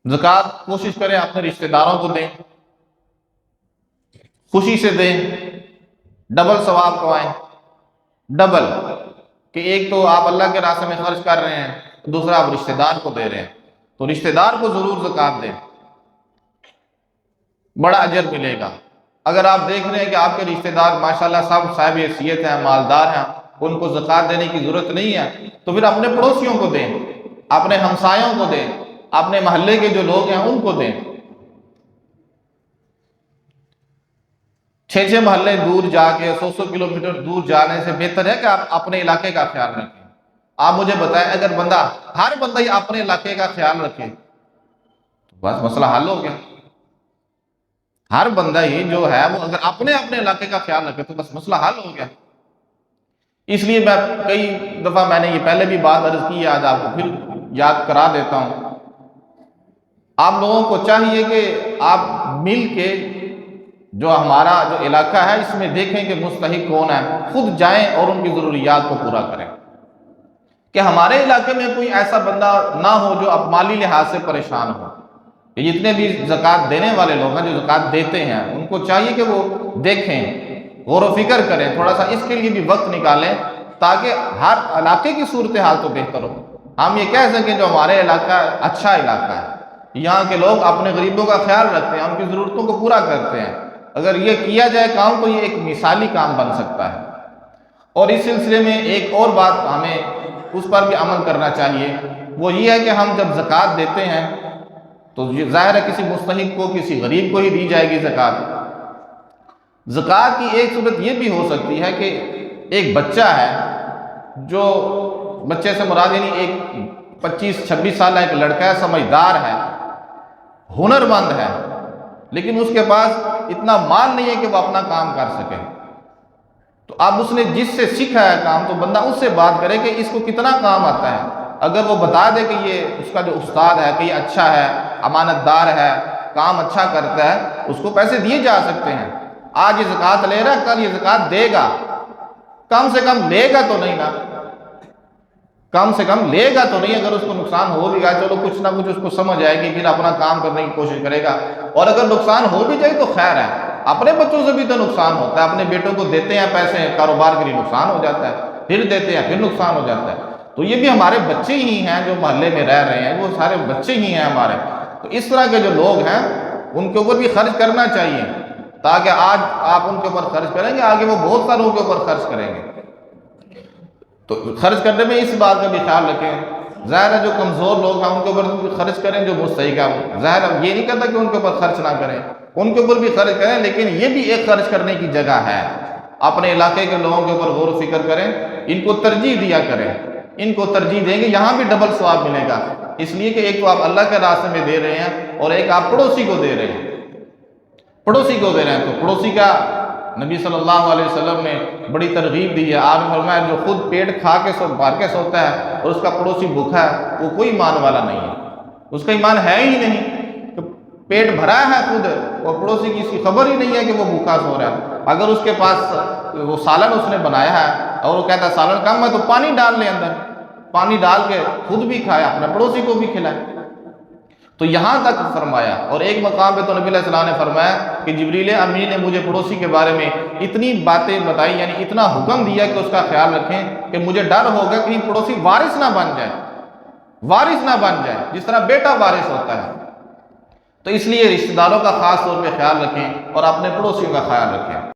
زکوٰۃ کوشش کریں اپنے رشتہ داروں کو دیں، خوشی سے دیں، ڈبل ثواب کمائیں، ڈبل، کہ ایک تو آپ اللہ کے راستے میں خرچ کر رہے ہیں، دوسرا آپ رشتہ دار کو دے رہے ہیں، تو رشتہ دار کو ضرور زکوٰۃ دیں، بڑا اجر ملے گا۔ اگر آپ دیکھ رہے ہیں کہ آپ کے رشتہ دار ماشاءاللہ سب صاحب حیثیت ہیں، مالدار ہیں، ان کو زکوٰۃ دینے کی ضرورت نہیں ہے، تو پھر اپنے پڑوسیوں کو دیں، اپنے ہمسایوں کو دیں، اپنے محلے کے جو لوگ ہیں ان کو دیں۔ 6 محلے دور جا کے 100 کلومیٹر دور جانے سے بہتر ہے کہ آپ اپنے علاقے کا خیال رکھیں۔ آپ مجھے بتائیں، اگر ہر بندہ ہی اپنے علاقے کا خیال رکھے تو بس مسئلہ حل ہو گیا۔ ہر بندہ ہی جو ہے وہ اگر اپنے علاقے کا خیال رکھے تو بس مسئلہ حل ہو گیا۔ اس لیے میں کئی دفعہ میں نے یہ پہلے بھی بات عرض کی ہے، آج آپ کو پھر یاد کرا دیتا ہوں۔ آپ لوگوں کو چاہیے کہ آپ مل کے جو ہمارا جو علاقہ ہے اس میں دیکھیں کہ مستحق کون ہے، خود جائیں اور ان کی ضروریات کو پورا کریں، کہ ہمارے علاقے میں کوئی ایسا بندہ نہ ہو جو اب مالی لحاظ سے پریشان ہو۔ کہ جتنے بھی زکوٰۃ دینے والے لوگ ہیں، جو زکوٰۃ دیتے ہیں، ان کو چاہیے کہ وہ دیکھیں، غور و فکر کریں، تھوڑا سا اس کے لیے بھی وقت نکالیں تاکہ ہر علاقے کی صورتحال تو بہتر ہو۔ ہم یہ کہہ سکیں جو ہمارے علاقہ اچھا علاقہ ہے، یہاں کے لوگ اپنے غریبوں کا خیال رکھتے ہیں، ان کی ضرورتوں کو پورا کرتے ہیں، اگر یہ کیا جائے کام تو یہ ایک مثالی کام بن سکتا ہے۔ اور اس سلسلے میں ایک اور بات ہمیں اس پر بھی عمل کرنا چاہیے، وہ یہ ہے کہ ہم جب زکوٰۃ دیتے ہیں تو یہ ظاہر ہے کسی مستحق کو، کسی غریب کو ہی دی جائے گی زکوٰۃ۔ زکوٰۃ کی ایک صورت یہ بھی ہو سکتی ہے کہ ایک بچہ ہے، جو بچے سے مراد یعنی ایک 25-26 سالہ ایک لڑکا ہے، سمجھدار ہے، ہنر مند ہے، لیکن اس کے پاس اتنا مال نہیں ہے کہ وہ اپنا کام کر سکے، تو اب اس نے جس سے سیکھا ہے کام تو بندہ اس سے بات کرے کہ اس کو کتنا کام آتا ہے، اگر وہ بتا دے کہ یہ اس کا جو استاد ہے کہ یہ اچھا ہے، امانت دار ہے، کام اچھا کرتا ہے، اس کو پیسے دیے جا سکتے ہیں۔ آج یہ زکوٰۃ لے رہا ہے، کل یہ زکوٰۃ دے گا، کم سے کم لے گا تو نہیں نا، کم سے کم لے گا تو نہیں۔ اگر اس کو نقصان ہو بھی گیا چلو کچھ نہ کچھ اس کو سمجھ آئے گی، پھر اپنا کام کرنے کی کوشش کرے گا، اور اگر نقصان ہو بھی جائے تو خیر ہے، اپنے بچوں سے بھی تو نقصان ہوتا ہے، اپنے بیٹوں کو دیتے ہیں پیسے کاروبار کے لیے، نقصان ہو جاتا ہے، پھر دیتے ہیں پھر نقصان ہو جاتا ہے، تو یہ بھی ہمارے بچے ہی ہیں جو محلے میں رہ رہے ہیں، وہ سارے بچے ہی ہیں ہمارے، تو اس طرح کے جو لوگ ہیں ان کے اوپر بھی خرچ کرنا چاہیے، تاکہ آج آپ ان کے اوپر خرچ کریں گے آگے وہ بہت ساروں کے اوپر خرچ کریں گے۔ تو خرچ کرنے میں اس بات کا بھی خیال رکھیں، ظاہر ہے جو کمزور لوگ ہیں ان کے اوپر بھی خرچ کریں، جو مستحق ہیں، ظاہر ہے یہ نہیں کہتا کہ ان کے اوپر خرچ نہ کریں، ان کے اوپر بھی خرچ کریں، لیکن یہ بھی ایک خرچ کرنے کی جگہ ہے۔ اپنے علاقے کے لوگوں کے اوپر غور و فکر کریں، ان کو ترجیح دیا کریں، ان کو ترجیح دیں گے یہاں بھی ڈبل ثواب ملے گا، اس لیے کہ ایک تو آپ اللہ کے راستے میں دے رہے ہیں اور ایک آپ پڑوسی کو دے رہے ہیں، پڑوسی کو دے رہے ہیں، تو پڑوسی کا نبی صلی اللہ علیہ وسلم نے بڑی ترغیب دی ہے۔ آپ نے فرمایا جو خود پیٹ کھا کے بھر کے سوتا ہے اور اس کا پڑوسی بھوکا ہے وہ کوئی ایمان والا نہیں ہے، اس کا ایمان ہے ہی نہیں، کہ پیٹ بھرا ہے خود اور پڑوسی کی اس کی خبر ہی نہیں ہے کہ وہ بھوکا سو رہا ہے۔ اگر اس کے پاس وہ سالن اس نے بنایا ہے اور وہ کہتا ہے سالن کم ہے تو پانی ڈال لے اندر، پانی ڈال کے خود بھی کھائے اپنے پڑوسی کو بھی کھلائے، تو یہاں تک فرمایا۔ اور ایک مقام پہ تو نبی علیہ السلام نے فرمایا کہ جبریل امین نے مجھے پڑوسی کے بارے میں اتنی باتیں بتائی، یعنی اتنا حکم دیا کہ اس کا خیال رکھیں، کہ مجھے ڈر ہوگا کہیں پڑوسی وارث نہ بن جائے، وارث نہ بن جائے جس طرح بیٹا وارث ہوتا ہے، تو اس لیے رشتہ داروں کا خاص طور پہ خیال رکھیں اور اپنے پڑوسیوں کا خیال رکھیں۔